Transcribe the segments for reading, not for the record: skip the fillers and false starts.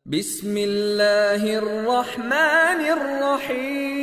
بسم اللہ الرحمن الرحیم۔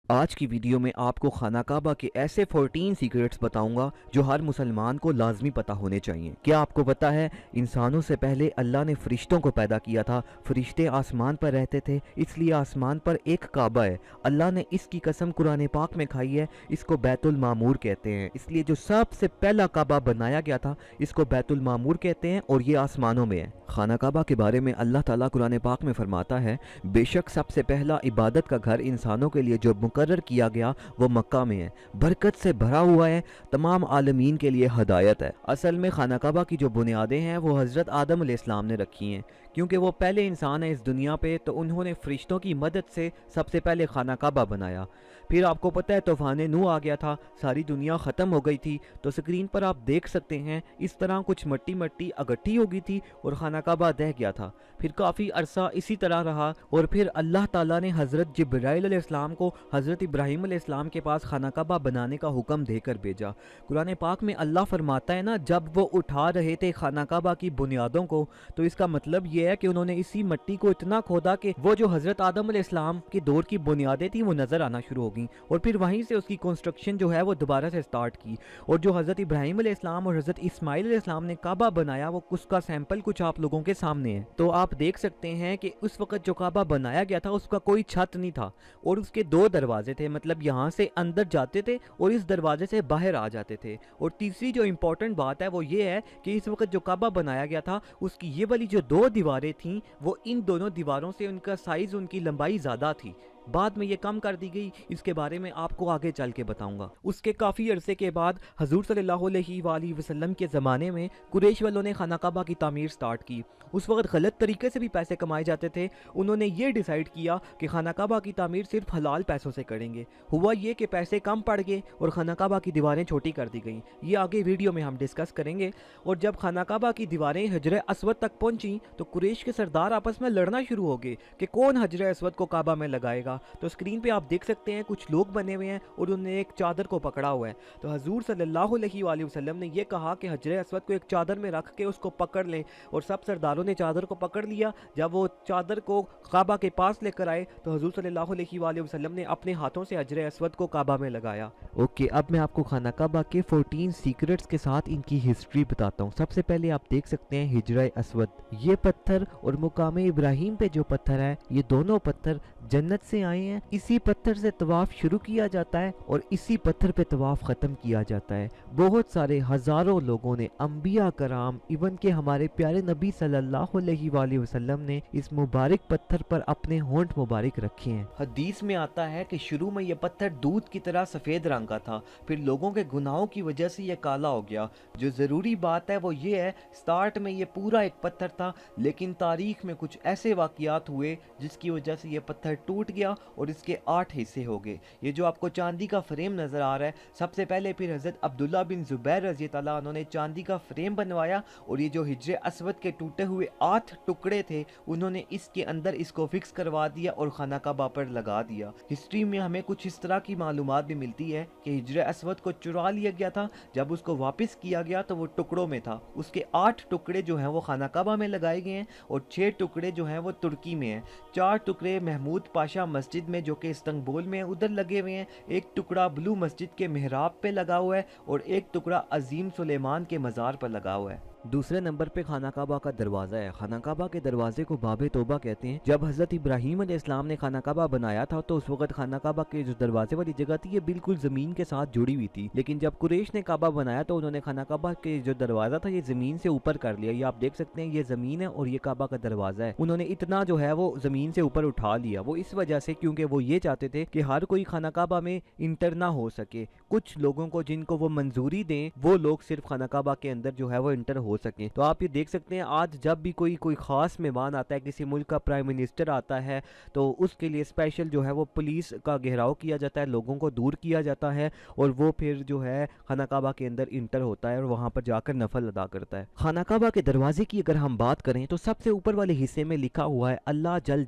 آج کی ویڈیو میں آپ کو خانہ کعبہ کے ایسے 14 سیکرٹس بتاؤں گا جو ہر مسلمان کو لازمی پتہ ہونے چاہیے۔ کیا آپ کو پتہ ہے انسانوں سے پہلے اللہ نے فرشتوں کو پیدا کیا تھا، فرشتے آسمان پر رہتے تھے، اس لیے آسمان پر ایک کعبہ ہے۔ اللہ نے اس کی قسم قرآن پاک میں کھائی ہے، اس کو بیت المعمور کہتے ہیں، اس لیے جو سب سے پہلا کعبہ بنایا گیا تھا اس کو بیت المعمور کہتے ہیں اور یہ آسمانوں میں ہے۔ خانہ کعبہ کے بارے میں اللہ تعالیٰ قرآن پاک میں فرماتا ہے، بے شک سب سے پہلا عبادت کا گھر انسانوں کے لیے جو مقرر کیا گیا وہ مکہ میں ہے، برکت سے بھرا ہوا ہے، تمام عالمین کے لیے ہدایت ہے۔ اصل میں خانہ کعبہ کی جو بنیادیں ہیں وہ حضرت آدم علیہ السلام نے رکھی ہیں، کیونکہ وہ پہلے انسان ہیں اس دنیا پہ، تو انہوں نے فرشتوں کی مدد سے سب سے پہلے خانہ کعبہ بنایا۔ پھر آپ کو پتہ ہے طوفان نوح آ گیا تھا، ساری دنیا ختم ہو گئی تھی، تو سکرین پر آپ دیکھ سکتے ہیں اس طرح کچھ مٹی مٹی اکٹھی ہو گئی تھی اور خانہ کعبہ دہ گیا تھا۔ پھر کافی عرصہ اسی طرح رہا اور پھر اللہ تعالیٰ نے حضرت جبرائیل علیہ السلام کو حضرت ابراہیم علیہ السلام کے پاس خانہ کعبہ بنانے کا حکم دے کر بھیجا۔ قرآن پاک میں اللہ فرماتا ہے نا، جب وہ اٹھا رہے تھے خانہ کعبہ کی بنیادوں کو، تو اس کا مطلب یہ ہے کہ انہوں نے اسی مٹی کو اتنا کھودا کہ وہ جو حضرت آدم علیہ السلام کے دور کی بنیادیں تھیں وہ نظر آنا شروع ہو گئیں، اور پھر وہیں سے اس کی کنسٹرکشن جو ہے وہ دوبارہ سے سٹارٹ کی۔ اور جو حضرت ابراہیم علیہ السلام اور حضرت اسماعیل علیہ السلام نے کعبہ بنایا، وہ اس کا سیمپل کچھ آپ لوگوں کے سامنے ہے۔ تو آپ دیکھ سکتے ہیں کہ اس وقت جو کعبہ بنایا گیا تھا اس کا کوئی چھت نہیں تھا، اور اس کے دو دروازے تھے، مطلب یہاں سے اندر جاتے تھے اور اس دروازے سے باہر آ جاتے تھے۔ اور تیسری جو امپورٹنٹ بات ہے وہ یہ ہے کہ اس وقت جو کعبہ بنایا گیا تھا اس کی یہ والی جو دو دیواریں تھیں وہ ان دونوں دیواروں سے ان کا سائز، ان کی لمبائی زیادہ تھی، بعد میں یہ کم کر دی گئی، اس کے بارے میں آپ کو آگے چل کے بتاؤں گا۔ اس کے کافی عرصے کے بعد حضور صلی اللہ علیہ وآلہ وسلم کے زمانے میں قریش والوں نے خانہ کعبہ کی تعمیر سٹارٹ کی۔ اس وقت غلط طریقے سے بھی پیسے کمائے جاتے تھے، انہوں نے یہ ڈیسائیڈ کیا کہ خانہ کعبہ کی تعمیر صرف حلال پیسوں سے کریں گے۔ ہوا یہ کہ پیسے کم پڑ گئے اور خانہ کعبہ کی دیواریں چھوٹی کر دی گئیں، یہ آگے ویڈیو میں ہم ڈسکس کریں گے۔ اور جب خانہ کعبہ کی دیواریں حجر اسود تک پہنچیں تو قریش کے سردار آپس میں لڑنا شروع ہو گئے کہ کون حجر اسود کو کعبہ میں لگائے گا۔ تو اسکرین پہ آپ دیکھ سکتے ہیں کچھ لوگ بنے ہوئے ہیں اور انہوں نے ایک چادر کو پکڑا ہوا ہے۔ تو حضور صلی اللہ علیہ وآلہ وسلم نے یہ کہا کہ حجر اسود کو ایک چادر میں رکھ کے اس کو پکڑ لیں، اور سب سرداروں نے چادر کو پکڑ لیا۔ جب وہ چادر کو کعبہ کے پاس لے کر آئے تو حضور صلی اللہ علیہ وآلہ وسلم نے اپنے ہاتھوں سے حجر اسود کو کعبہ میں لگایا۔ اوکے، اب میں آپ کو خانہ کعبہ کے 14 سیکرٹس کے ساتھ ان کی ہسٹری بتاتا ہوں۔ سب سے پہلے آپ دیکھ سکتے ہیں ہجرہ اسود، یہ پتھر اور مقام ابراہیم پہ جو پتھر ہے، یہ دونوں پتھر جنت سے آئے ہیں۔ اسی پتھر سے طواف شروع کیا جاتا ہے اور اسی پتھر پہ طواف ختم کیا جاتا ہے۔ بہت سارے ہزاروں لوگوں نے، انبیاء کرام، ایون کہ ہمارے پیارے نبی صلی اللہ علیہ وآلہ وسلم نے اس مبارک پتھر پر اپنے ہونٹ مبارک رکھے ہیں۔ حدیث میں آتا ہے کہ شروع میں یہ پتھر دودھ کی طرح سفید رنگ کا تھا، پھر لوگوں کے گناہوں کی وجہ سے یہ کالا ہو گیا۔ جو ضروری بات ہے وہ یہ ہے، سٹارٹ میں یہ پورا ایک پتھر تھا، لیکن تاریخ میں کچھ ایسے واقعات ہوئے جس کی وجہ سے یہ پتھر ٹوٹ گیا اور اس کے 8 حصے ہو گئے۔ یہ جو آپ کو چاندی کا فریم نظر آ رہا ہے، سب سے پہلے پھر حضرت عبداللہ بن زبیر رضی اللہ عنہ نے چاندی کا فریم بنوایا، اور یہ جو ہجر اسود کے ٹوٹے ہوئے 8 ٹکڑے تھے انہوں نے اس کے اندر اس کو فکس کروا دیا اور خانہ کعبہ پر لگا دیا۔ ہسٹری میں ہمیں کچھ اس طرح کی معلومات بھی ملتی ہے کہ ہجر اسود کو چرا لیا گیا تھا، جب اس کو واپس کیا گیا تو وہ ٹکڑوں میں تھا۔ اس کے 8 ٹکڑے جو ہیں وہ خانہ کعبہ میں لگائے گئے ہیں اور 6 ٹکڑے جو ہیں وہ ترکی میں ہیں۔ 4 ٹکڑے محمود پاشا مسجد میں جو کہ استنبول میں ادھر لگے ہوئے ہیں، ایک ٹکڑا بلو مسجد کے محراب پہ لگا ہوا ہے، اور ایک ٹکڑا عظیم سلیمان کے مزار پر لگا ہوا ہے۔ دوسرے نمبر پہ خانہ کعبہ کا دروازہ ہے۔ خانہ کعبہ کے دروازے کو باب توبہ کہتے ہیں۔ جب حضرت ابراہیم علیہ السلام نے خانہ کعبہ بنایا تھا تو اس وقت خانہ کعبہ کے جو دروازے والی جگہ تھی یہ بالکل زمین کے ساتھ جڑی ہوئی تھی، لیکن جب قریش نے کعبہ بنایا تو انہوں نے خانہ کعبہ کے جو دروازہ تھا یہ زمین سے اوپر کر لیا۔ یہ آپ دیکھ سکتے ہیں، یہ زمین ہے اور یہ کعبہ کا دروازہ ہے، انہوں نے اتنا جو ہے وہ زمین سے اوپر اٹھا لیا۔ وہ اس وجہ سے کیونکہ وہ یہ چاہتے تھے کہ ہر کوئی خانہ کعبہ میں انٹر نہ ہو سکے، کچھ لوگوں کو جن کو وہ منظوری دیں وہ لوگ صرف خانہ کعبہ کے اندر جو ہے وہ انٹر ہو سکیں۔ تو آپ یہ دیکھ سکتے ہیں آج جب بھی کوئی خاص مہمان آتا ہے، کسی ملک کا پرائم منسٹر آتا ہے، تو اس کے لیے اسپیشل جو ہے وہ پولیس کا گھیراؤ کیا جاتا ہے، لوگوں کو دور کیا جاتا ہے، اور وہ پھر جو ہے خانہ کعبہ کے اندر انٹر ہوتا ہے اور وہاں پر جا کر نفل ادا کرتا ہے۔ خانہ کعبہ کے دروازے کی اگر ہم بات کریں تو سب سے اوپر والے حصے میں لکھا ہوا ہے اللہ جل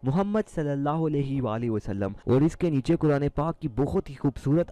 محمد صلی اللہ علیہ وآلہ وسلم، اور اس کے نیچے قرآن پاک کی بہت ہی خوبصورت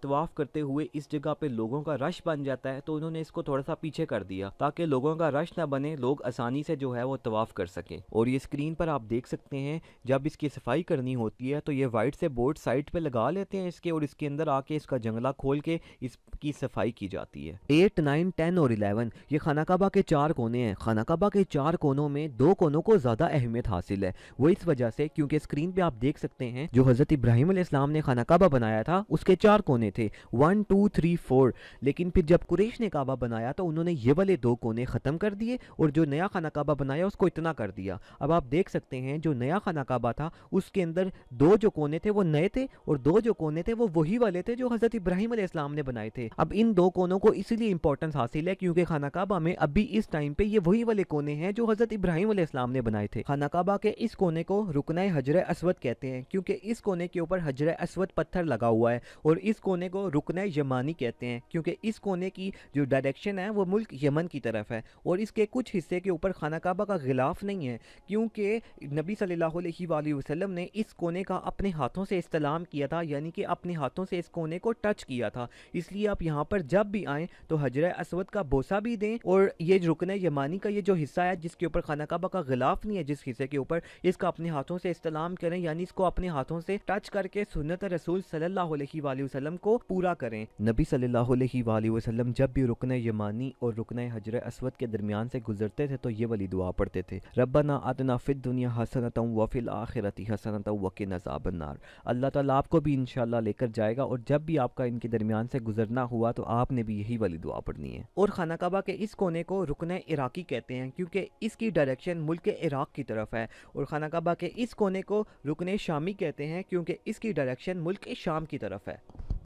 طواف کرتے ہوئے اس جگہ پہ لوگوں کا رش بن جاتا ہے، تو انہوں نے اس کو تھوڑا سا پیچھے کر دیا تاکہ لوگوں کا رش نہ بنے، لوگ آسانی سے جو ہے وہ طواف کر سکیں۔ اور یہ اسکرین پر آپ دیکھ سکتے ہیں جب اس کی صفائی کرنی ہوتی ہے تو یہ وائٹ سے بورڈ سائڈ پہ لگا لیتے ہیں اس کے، اور اس کے اندر آ کے اس کا جنگلہ کھول کے اس کی صفائی کی جاتی ہے۔ 8، 9، 10 اور 11 یہ خانہ کعبہ کے 4 کونے ہیں۔ خانہ کعبہ کے 4 کونوں میں 2 کونوں کو زیادہ اہمیت حاصل ہے، وہ اس وجہ سے کیونکہ اسکرین پہ آپ دیکھ سکتے ہیں جو حضرت ابراہیم علیہ السلام نے خانہ کعبہ بنایا تھا اس کے 4 کونے تھے، 1، 2، 3، 4، لیکن پھر جب قریش نے کعبہ بنایا تو انہوں نے یہ والے 2 کونے ختم کر دیے اور جو نیا خانہ کعبہ بنایا اس کو اتنا کر دیا۔ اب آپ دیکھ سکتے ہیں جو نیا خانہ کعبہ تھا اس کے اندر 2 جو کونے تھے وہ نئے تھے اور 2 جو کونے تھے وہ وہی والے تھے جو حضرت ابراہیم علیہ السلام نے بنائے تھے۔ اب ان 2 کونوں کو اس لیے امپورٹنس حاصل ہے کیونکہ خانہ کعبہ میں ابھی اس ٹائم پہ یہ وہی والے کونے ہیں جو حضرت ابراہیم علیہ السلام نے بنائے تھے۔ خانہ کعبہ کے اس کونے کو رکنِ حجر اسود کہتے ہیں کیونکہ اس کونے کے اوپر حجر اسود پتھر لگا ہوا ہے، اور اس کونے کو رکن یمانی کہتے ہیں کیونکہ اس کونے کی جو ڈائریکشن ہے وہ ملک یمن کی طرف ہے، اور اس کے کچھ حصے کے اوپر خانہ کعبہ کا غلاف نہیں ہے کیونکہ نبی صلی اللہ علیہ وآلہ وسلم نے اس کونے کا اپنے ہاتھوں سے استلام کیا تھا، یعنی کہ اپنے ہاتھوں سے اس کونے کو ٹچ کیا تھا، اس لیے آپ یہاں پر جب بھی آئیں تو حجر اسود کا بوسہ بھی دیں، اور یہ رکن یمانی کا یہ جو حصہ ہے جس کے اوپر خانہ کعبہ کا غلاف نہیں ہے، جس حصے کے اوپر اس کا اپنے ہاتھوں سے استلام کریں، یعنی اس کو اپنے ہاتھوں سے ٹچ کر کے سنت رسول صلی اللہ علیہ وآلہ وسلم کو پورا کریں۔ نبی صلی اللہ علیہ وآلہ وسلم جب بھی رکن یمانی اور رکن حجر اسود کے درمیان سے گزرتے تھے تو یہ والی دعا پڑھتے تھے، ربنا آتنا فی الدنیا حسنۃ وفی الآخرۃ حسنۃ وقنا عذاب النار۔ اللہ تعالیٰ آپ کو بھی انشاءاللہ لے کر جائے گا، اور جب بھی آپ کا ان کے درمیان سے گزرنا ہوا تو آپ نے بھی یہی والی دعا پڑھنی ہے۔ اور خانہ کعبہ کے اس کونے کو رکن عراقی کہتے ہیں کیونکہ اس کی ڈائریکشن ملک عراق کی طرف ہے، اور خانہ کعبہ کے اس کونے کو رکن شامی کہتے ہیں کیونکہ اس کی ڈائریکشن ملک شام کی طرف ہے۔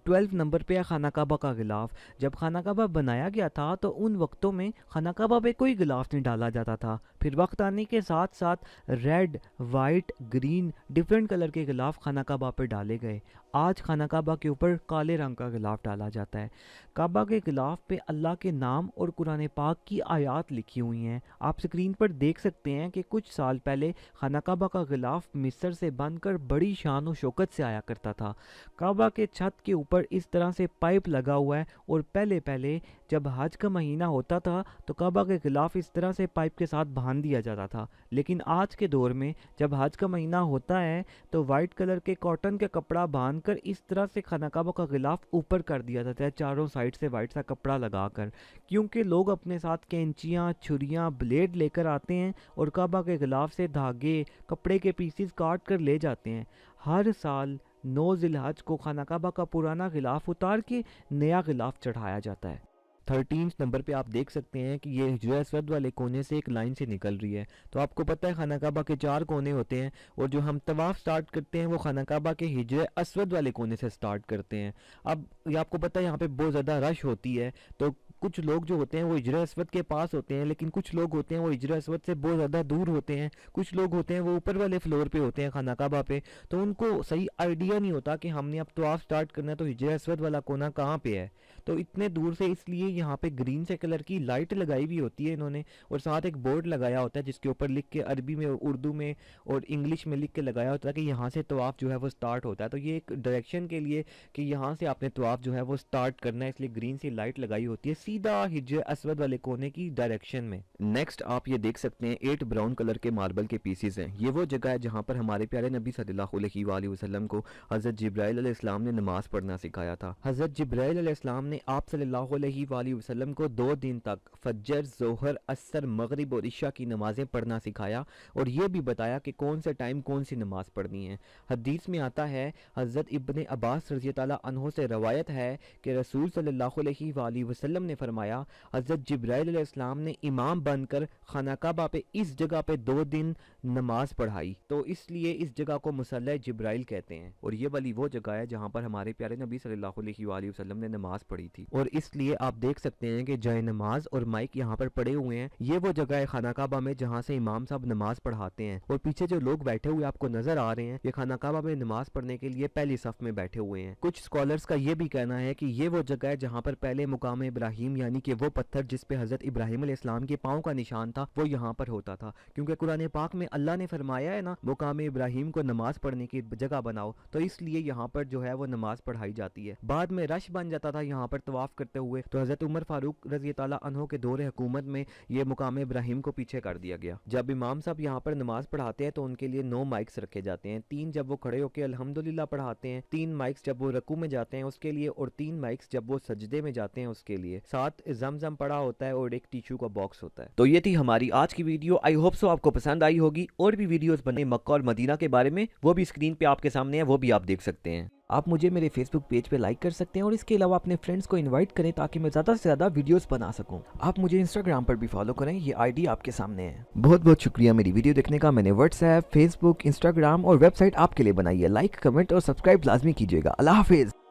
12 نمبر پہ ہے خانہ کعبہ کا غلاف۔ جب خانہ کعبہ بنایا گیا تھا تو ان وقتوں میں خانہ کعبہ پہ کوئی غلاف نہیں ڈالا جاتا تھا، پھر وقت آنے کے ساتھ ساتھ red, white, green different colour کے غلاف خانہ کعبہ پہ ڈالے گئے۔ آج خانہ کعبہ کے اوپر کالے رنگ کا غلاف ڈالا جاتا ہے۔ کعبہ کے غلاف پہ اللہ کے نام اور قرآن پاک کی آیات لکھی ہوئی ہیں۔ آپ سکرین پر دیکھ سکتے ہیں کہ کچھ سال پہلے خانہ کعبہ کا غلاف مصر سے بن کر بڑی شان و شوکت سے آیا کرتا تھا۔ کعبہ کے چھت کے اوپر اس طرح سے پائپ لگا ہوا ہے، اور پہلے جب حج کا مہینہ ہوتا تھا تو کعبہ کے غلاف اس طرح سے پائپ کے ساتھ باندھ دیا جاتا تھا، لیکن آج کے دور میں جب حج کا مہینہ ہوتا ہے تو وائٹ کلر کے کاٹن کے کپڑا باندھ کر اس طرح سے خانہ کعبہ کا غلاف اوپر کر دیا جاتا ہے، چاروں سائڈ سے وائٹ سا کپڑا لگا کر، کیونکہ لوگ اپنے ساتھ کینچیاں، چھریاں، بلیڈ لے کر آتے ہیں اور کعبہ کے غلاف سے دھاگے، کپڑے کے پیسز کاٹ کر لے جاتے ہیں۔ ہر سال 9 ذی الحج کو خانہ کعبہ کا پرانا غلاف اتار کے نیا غلاف چڑھایا جاتا ہے۔ 13 نمبر پہ آپ دیکھ سکتے ہیں کہ یہ حجر اسود والے کونے سے ایک لائن سے نکل رہی ہے، تو آپ کو پتہ ہے خانہ کعبہ کے 4 کونے ہوتے ہیں، اور جو ہم طواف سٹارٹ کرتے ہیں وہ خانہ کعبہ کے حجر اسود والے کونے سے سٹارٹ کرتے ہیں۔ اب یہ آپ کو پتہ ہے یہاں پہ بہت زیادہ رش ہوتی ہے، تو کچھ لوگ جو ہوتے ہیں وہ حجر اسود کے پاس ہوتے ہیں، لیکن کچھ لوگ ہوتے ہیں وہ حجر اسود سے بہت زیادہ دور ہوتے ہیں، کچھ لوگ ہوتے ہیں وہ اوپر والے فلور پہ ہوتے ہیں خانہ کعبہ پہ، تو ان کو صحیح آئیڈیا نہیں ہوتا کہ ہم نے اب طواف سٹارٹ کرنا ہے تو حجر اسود والا کونا کہاں پہ ہے، تو اتنے دور سے اس لیے یہاں پہ گرین سے کلر کی لائٹ لگائی ہوئی ہوتی ہے انہوں نے، اور ساتھ ایک بورڈ لگایا ہوتا ہے جس کے اوپر لکھ کے عربی میں، اردو میں اور انگلش میں لکھ کے لگایا ہوتا ہے کہ یہاں سے طواف جو ہے وہ سٹارٹ ہوتا ہے، تو یہ ایک ڈائریکشن کے لیے کہ یہاں سے آپ نے طواف جو ہے وہ سٹارٹ کرنا ہے، اس لیے گرین سی لائٹ لگائی ہوتی ہے سیدھا حجر اسود والے کونے کی ڈائریکشن میں۔ نیکسٹ آپ یہ دیکھ سکتے ہیں 8 براؤن کلر کے ماربل کے پیسز ہیں، یہ وہ جگہ ہے جہاں پر ہمارے پیارے نبی صلی اللہ علیہ وآلہ وسلم کو حضرت جبرائیل علیہ السلام نے نماز پڑھنا سکھایا تھا۔ حضرت جبرائیل علیہ السلام نے آپ صلی اللہ علیہ وآلہ وسلم کو 2 دن تک فجر، ظہر، عصر، مغرب اور عشاء کی نمازیں پڑھنا سکھایا، اور یہ بھی بتایا کہ کون سے ٹائم کون سی نماز پڑھنی ہے۔ حدیث میں آتا ہے، حضرت ابن عباس رضی اللہ عنہ سے روایت ہے کہ رسول صلی اللہ علیہ وآلہ وسلم نے فرمایا، حضرت جبرائیل علیہ السلام نے امام بن کر خانہ کعبہ پہ اس جگہ پہ 2 دن نماز پڑھائی، تو اس لیے اس جگہ کو مصلی جبرائیل کہتے ہیں، اور یہ والی وہ جگہ ہے جہاں پر ہمارے پیارے نبی صلی اللہ علیہ وآلہ وسلم نے نماز پڑھی۔ پڑی تھی، اور اس لیے آپ دیکھ سکتے ہیں کہ جائے نماز اور مائک یہاں پر پڑے ہوئے ہیں. یہ وہ جگہ ہے خانہ کعبہ میں جہاں سے امام صاحب نماز پڑھاتے ہیں، اور پیچھے جو لوگ بیٹھے ہوئے آپ کو نظر آ رہے ہیں یہ خانہ کعبہ میں نماز پڑھنے کے لیے پہلی صف میں بیٹھے ہوئے ہیں. کچھ اسکالرز کا یہ بھی کہنا ہے کہ یہ وہ جگہ ہے جہاں پر پہلے مقام ابراہیم یعنی کہ وہ پتھر جس پہ حضرت ابراہیم علیہ السلام کے پاؤں کا نشان تھا وہ یہاں پر ہوتا تھا، کیونکہ قرآن پاک میں اللہ نے فرمایا ہے نا مقام ابراہیم کو نماز پڑھنے کی جگہ بناؤ، تو اس لیے یہاں پر جو ہے وہ نماز پڑھائی جاتی ہے. بعد میں رش بن جاتا تھا یہاں پر طواف کرتے ہوئے، تو حضرت عمر فاروق رضی اللہ عنہ کے دور حکومت میں یہ مقام ابراہیم کو پیچھے کر دیا گیا. جب امام صاحب یہاں پر نماز پڑھاتے ہیں تو ان کے لیے 9 مائکس رکھے جاتے ہیں، 3 جب وہ کھڑے ہو کے الحمدللہ پڑھاتے ہیں، 3 مائکس جب وہ رکوع میں جاتے ہیں اس کے لیے، اور 3 مائکس جب وہ سجدے میں جاتے ہیں اس کے لیے. ساتھ زمزم پڑا ہوتا ہے اور ایک ٹیشو کا باکس ہوتا ہے. تو یہ تھی ہماری آج کی ویڈیو. آئی ہوپ سو آپ کو پسند آئی ہوگی. اور بھی ویڈیوز بنے مکہ اور مدینہ کے بارے میں، وہ بھی اسکرین پہ آپ کے سامنے ہیں، وہ بھی آپ دیکھ سکتے ہیں. آپ مجھے میرے فیس بک پیج پہ لائک کر سکتے ہیں، اور اس کے علاوہ اپنے فرینڈس کو انوائٹ کریں تاکہ میں زیادہ سے زیادہ ویڈیوز بنا سکوں. آپ مجھے انسٹاگرام پر بھی فالو کریں، یہ آئی ڈی آپ کے سامنے ہے. بہت بہت شکریہ میری ویڈیو دیکھنے کا. میں نے واٹس ایپ، فیس بک، انسٹاگرام اور ویب سائٹ آپ کے لیے بنائی ہے. لائک، کمنٹ اور سبسکرائب لازمی کیجیے گا. اللہ حافظ.